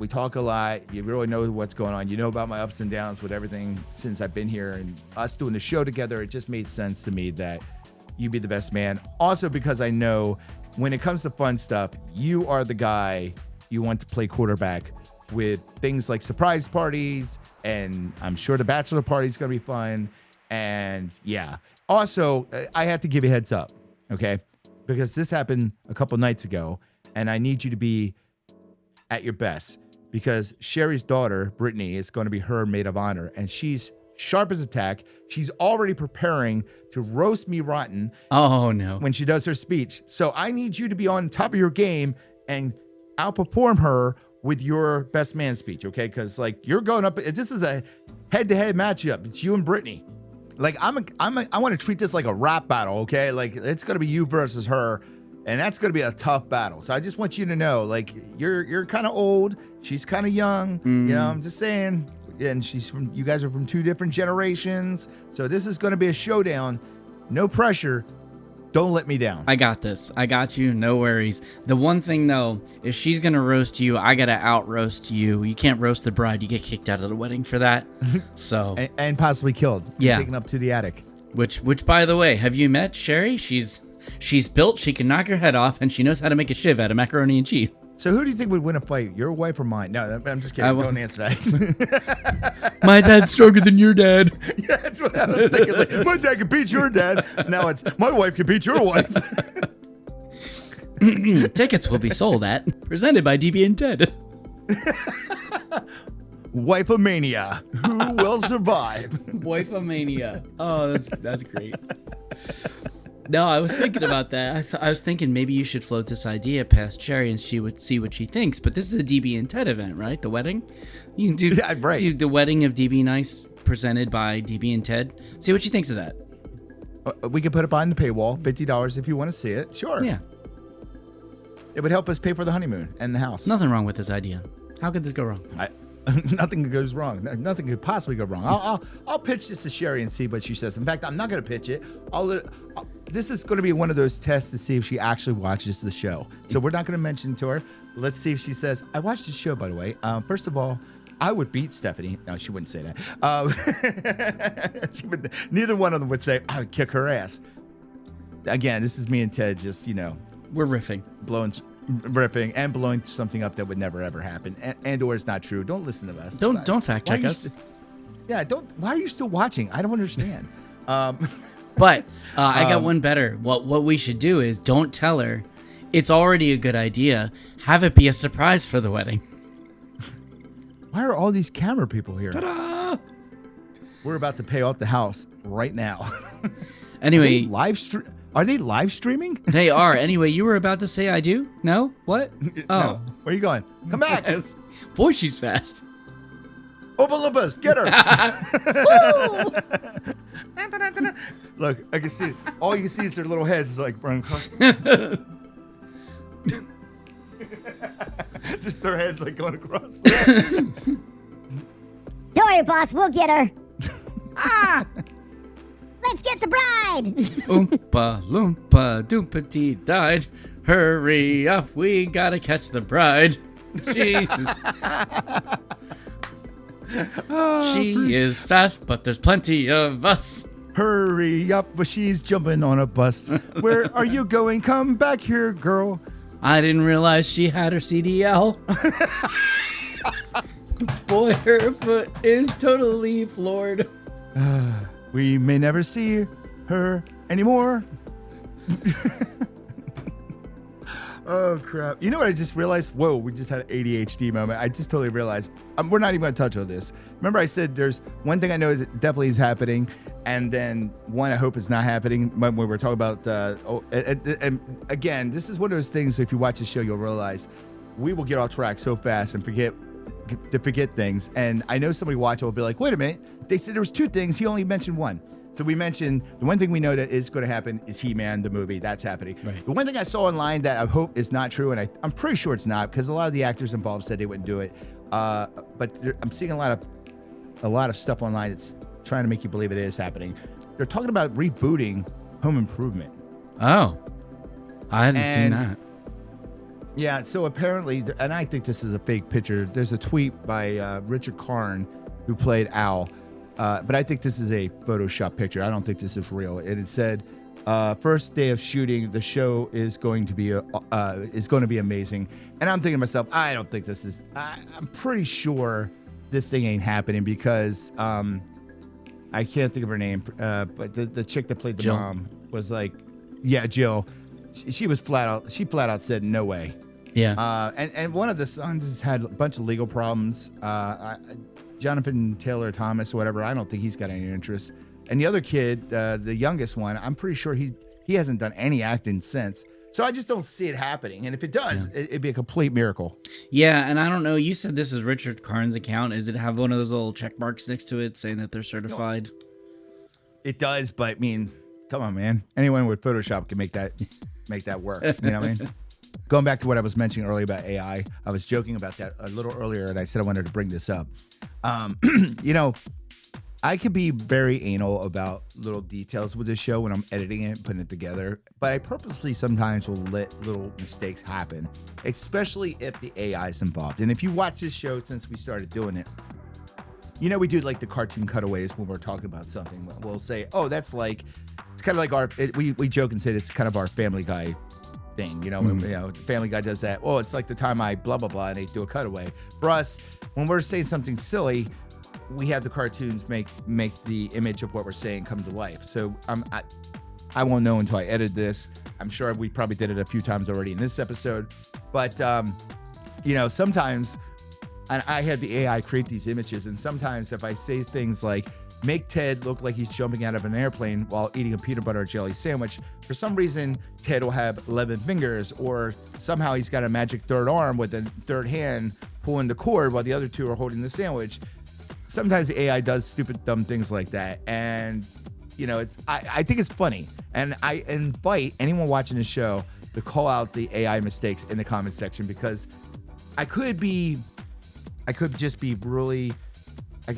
talk a lot. You really know what's going on. You know about my ups and downs with everything since I've been here, and us doing the show together. It just made sense to me that you be the best man. Also, because I know when it comes to fun stuff, you are the guy you want to play quarterback with things like surprise parties, and I'm sure the bachelor party is going to be fun. And yeah. Also, I have to give you a heads up, okay? Because this happened a couple nights ago, and I need you to be at your best because Sherry's daughter, Brittany, is going to be her maid of honor, and she's sharp as a tack. She's already preparing to roast me rotten. Oh, no. When she does her speech. So I need you to be on top of your game and outperform her with your best man speech, okay? Because like you're going up, this is a head-to-head matchup. It's you and Brittany. Like I want to treat this like a rap battle, okay? Like it's gonna be you versus her, and that's gonna be a tough battle. So I just want you to know, like you're kind of old, she's kind of young. You know, I'm just saying. And you guys are from two different generations, so this is gonna be a showdown. No pressure. Don't let me down. I got this. I got you. No worries. The one thing, though, if she's going to roast you, I got to out-roast you. You can't roast the bride. You get kicked out of the wedding for that. So and possibly killed. Yeah. Taken up to the attic. Which, by the way, have you met Sherry? She's built. She can knock your head off, and she knows how to make a shiv out of macaroni and cheese. So who do you think would win a fight, your wife or mine? No, I'm just kidding. Don't answer that. My dad's stronger than your dad. Yeah, that's what I was thinking. Like, my dad can beat your dad. Now it's my wife can beat your wife. Tickets will be sold at presented by DB and Ted. Wife-a-mania. Who will survive? Wife-a-mania. Oh, that's great. No, I was thinking about that. I was thinking maybe you should float this idea past Sherry and she would see what she thinks. But this is a DB and Ted event, right? The wedding? You can do the wedding of DB Nice presented by DB and Ted. See what she thinks of that. We could put it behind the paywall, $50 if you want to see it. Sure. Yeah. It would help us pay for the honeymoon and the house. Nothing wrong with this idea. How could this go wrong? Nothing goes wrong. Nothing could possibly go wrong. I'll pitch this to Sherry and see what she says. In fact, I'm not going to pitch it. This is going to be one of those tests to see if she actually watches the show. So we're not going to mention to her. Let's see if she says, I watched the show, by the way. First of all, I would beat Stephanie. No, she wouldn't say that. Neither one of them would say, I would kick her ass. Again, this is me and Ted just, We're riffing. Ripping and blowing something up that would never ever happen, and or it's not true. Don't listen to us. Don't fact check us. Why are you still watching? I don't understand. But I got one better. What we should do is don't tell her. It's already a good idea. Have it be a surprise for the wedding. Why are all these camera people here? Ta-da! We're about to pay off the house right now. Anyway, Are they live streaming? They are. Anyway, you were about to say I do? No? What? Oh. No. Where are you going? Come back. Yes. Boy, she's fast. Oompa Loompas, get her. Look, I can see, all you can see is their little heads like running across. Just their heads like going across. Don't worry, boss, we'll get her. Let's get the bride! Oompa Loompa Doompity died. Hurry up, we gotta catch the bride. She is fast, but there's plenty of us. Hurry up, but she's jumping on a bus. Where are you going? Come back here, girl. I didn't realize she had her CDL. Boy, her foot is totally floored. We may never see her anymore. Oh, crap. You know what I just realized? Whoa, we just had an ADHD moment. I just totally realized. We're not even going to touch on this. Remember I said there's one thing I know that definitely is happening, and then one I hope is not happening when we were talking about, and again, this is one of those things, if you watch the show, you'll realize we will get off track so fast and forget things. And I know somebody watching will be like, wait a minute. They said there was two things. He only mentioned one. So we mentioned the one thing we know that is going to happen is He-Man, the movie. That's happening. Right. The one thing I saw online that I hope is not true, and I'm pretty sure it's not, because a lot of the actors involved said they wouldn't do it. But I'm seeing a lot of stuff online that's trying to make you believe it is happening. They're talking about rebooting Home Improvement. Oh, I hadn't seen that. Yeah, so apparently, and I think this is a fake picture. There's a tweet by Richard Karn, who played Al. But I think this is a Photoshop picture. I don't think this is real. And it said, first day of shooting, the show is going to be amazing. And I'm thinking to myself, I don't think this is. I'm pretty sure this thing ain't happening because I can't think of her name. But the chick that played the Jill. mom was like, yeah, Jill. She was flat out said no way. Yeah. And one of the sons has had a bunch of legal problems. Jonathan Taylor Thomas or whatever, I don't think he's got any interest. And the other kid, the youngest one, I'm pretty sure he hasn't done any acting since. So I just don't see it happening. And if it does, it'd be a complete miracle. Yeah, and I don't know. You said this is Richard Karn's account. Does it have one of those little check marks next to it saying that they're certified? It does, but I mean, come on, man. Anyone with Photoshop can make that work. You know what I mean? Going back to what I was mentioning earlier about AI, I was joking about that a little earlier, and I said I wanted to bring this up. You know, I could be very anal about little details with this show when I'm editing it and putting it together, but I purposely sometimes will let little mistakes happen, especially if the AI is involved. And if you watch this show since we started doing it, you know, we do like the cartoon cutaways when we're talking about something. We'll say, oh, that's like, it's kind of like we joke and say it's kind of our Family Guy thing. You know, when, Family Guy does that. Oh, it's like the time I blah, blah, blah, and they do a cutaway. For us, when we're saying something silly, we have the cartoons make the image of what we're saying come to life. So I won't know until I edit this. I'm sure we probably did it a few times already in this episode. But, you know, sometimes I have the AI create these images. And sometimes if I say things like, make Ted look like he's jumping out of an airplane while eating a peanut butter jelly sandwich, for some reason, Ted will have 11 fingers, or somehow he's got a magic third arm with a third hand pulling the cord while the other two are holding the sandwich. Sometimes the AI does stupid, dumb things like that. And, you know, I think it's funny. And I invite anyone watching the show to call out the AI mistakes in the comment section, because I could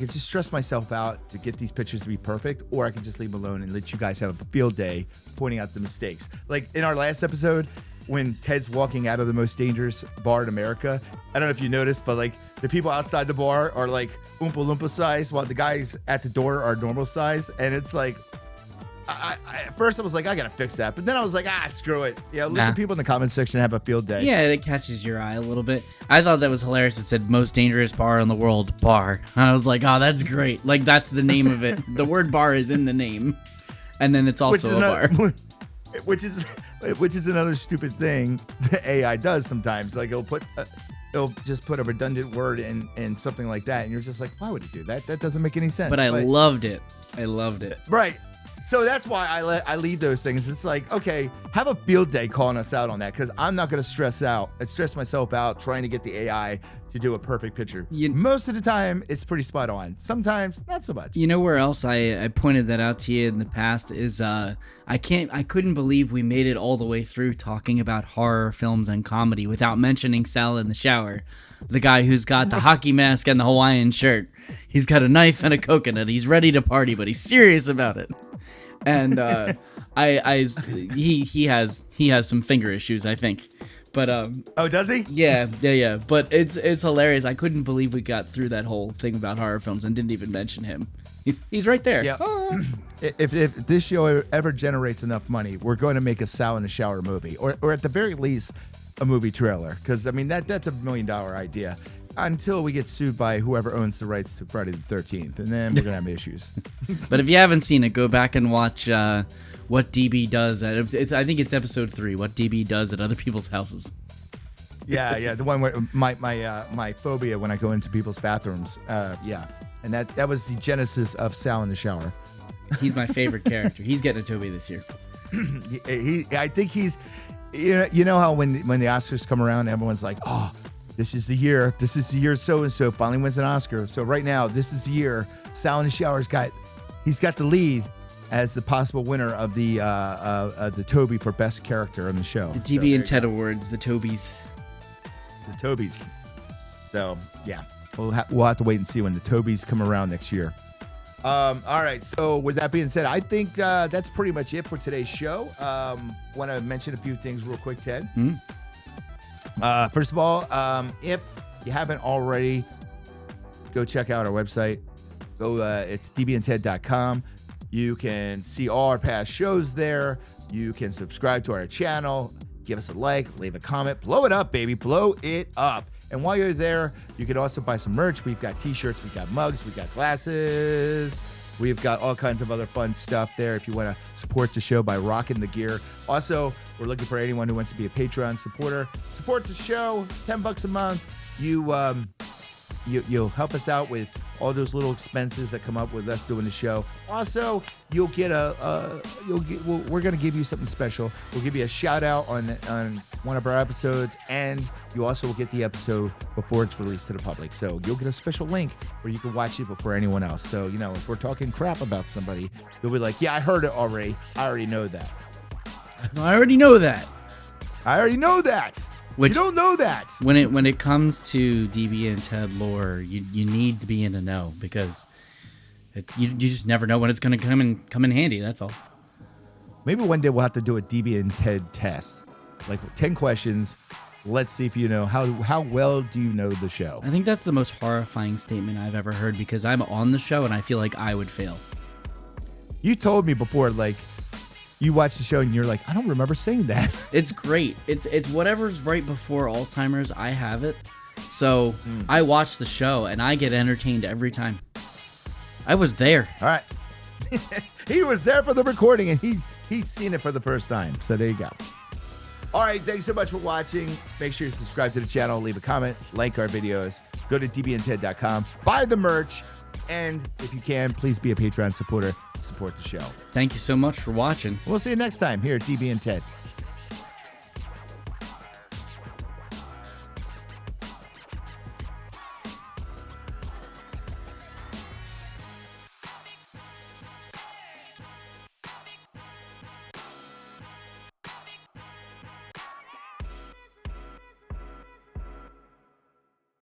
just stress myself out to get these pictures to be perfect, or I could just leave them alone and let you guys have a field day pointing out the mistakes. Like in our last episode, when Ted's walking out of the most dangerous bar in America, I don't know if you noticed, but like the people outside the bar are like Oompa Loompa size, while the guys at the door are normal size. And it's like, at first I was like, I gotta fix that. But then I was like, screw it. Yeah, let the people in the comment section have a field day. Yeah, it catches your eye a little bit. I thought that was hilarious. It said most dangerous bar in the world, bar. And I was like, oh, that's great. Like, that's the name of it. The word bar is in the name. And then it's also a bar. Which is another stupid thing that AI does sometimes. Like it'll just put a redundant word in something like that. And you're just like, why would it do that? That doesn't make any sense. But I loved it. I loved it. Right. So that's why I leave those things. It's like, okay, have a field day calling us out on that, because I'm not going to stress myself out trying to get the AI to do a perfect picture. Most of the time, it's pretty spot on. Sometimes, not so much. You know where else I pointed that out to you in the past is I couldn't believe we made it all the way through talking about horror films and comedy without mentioning Sal in the shower. The guy who's got the hockey mask and the Hawaiian shirt. He's got a knife and a coconut. He's ready to party, but he's serious about it. And he has some finger issues, I think. But Oh, does he? yeah. But it's hilarious. I couldn't believe we got through that whole thing about horror films and didn't even mention him. He's right there. Yeah. If this show ever generates enough money, we're going to make a Sal in the Shower movie, or at the very least, a movie trailer. Because I mean that's $1 million idea. Until we get sued by whoever owns the rights to Friday the 13th, and then we're gonna have issues. But if you haven't seen it, go back and watch what DB does. I think it's episode 3. What DB does at other people's houses. Yeah, the one where my phobia when I go into people's bathrooms. Yeah, and that was the genesis of Sal in the Shower. He's my favorite character. He's getting a Toby this year. I think he's. You know how when the Oscars come around, everyone's like, oh. This is the year so-and-so finally wins an Oscar. So right now, this is the year Sal in the Shower's got the lead as the possible winner of the Toby for best character on the show. The DB and Ted Awards, the Tobys. The Tobys. So yeah, we'll have to wait and see when the Tobys come around next year. All right. So with that being said, I think that's pretty much it for today's show. Want to mention a few things real quick, Ted. Mm-hmm. First of all, if you haven't already, go check out our website. It's dbandted.com. You can see all our past shows there. You can subscribe to our channel, give us a like, leave a comment, blow it up, baby, blow it up. And while you're there, you can also buy some merch. We've got t-shirts, we've got mugs, we've got glasses. We've got all kinds of other fun stuff there if you want to support the show by rocking the gear. Also, we're looking for anyone who wants to be a Patreon supporter. Support the show, $10 a month. You'll help us out with all those little expenses that come up with us doing the show. Also, you'll get we're going to give you something special. We'll give you a shout out on one of our episodes, and you also will get the episode before it's released to the public. So you'll get a special link where you can watch it before anyone else. So, if we're talking crap about somebody, you'll be like, yeah, I heard it already. I already know that. I already know that. You don't know that. When it comes to DB and Ted lore, you need to be in the know because you just never know when it's going to come in handy. That's all. Maybe one day we'll have to do a DB and Ted test, like 10 questions. Let's see if you know how well do you know the show. I think that's the most horrifying statement I've ever heard because I'm on the show and I feel like I would fail. You told me before, like. You watch the show and you're like, I don't remember saying that. It's great. It's whatever's right before Alzheimer's. I have it. So I watch the show and I get entertained every time. I was there. All right. He was there for the recording and he's seen it for the first time. So there you go. All right. Thanks so much for watching. Make sure you subscribe to the channel, leave a comment, like our videos, go to dbandted.com, buy the merch. And if you can, please be a Patreon supporter. Support the show. Thank you so much for watching. We'll see you next time here at DB and Ted.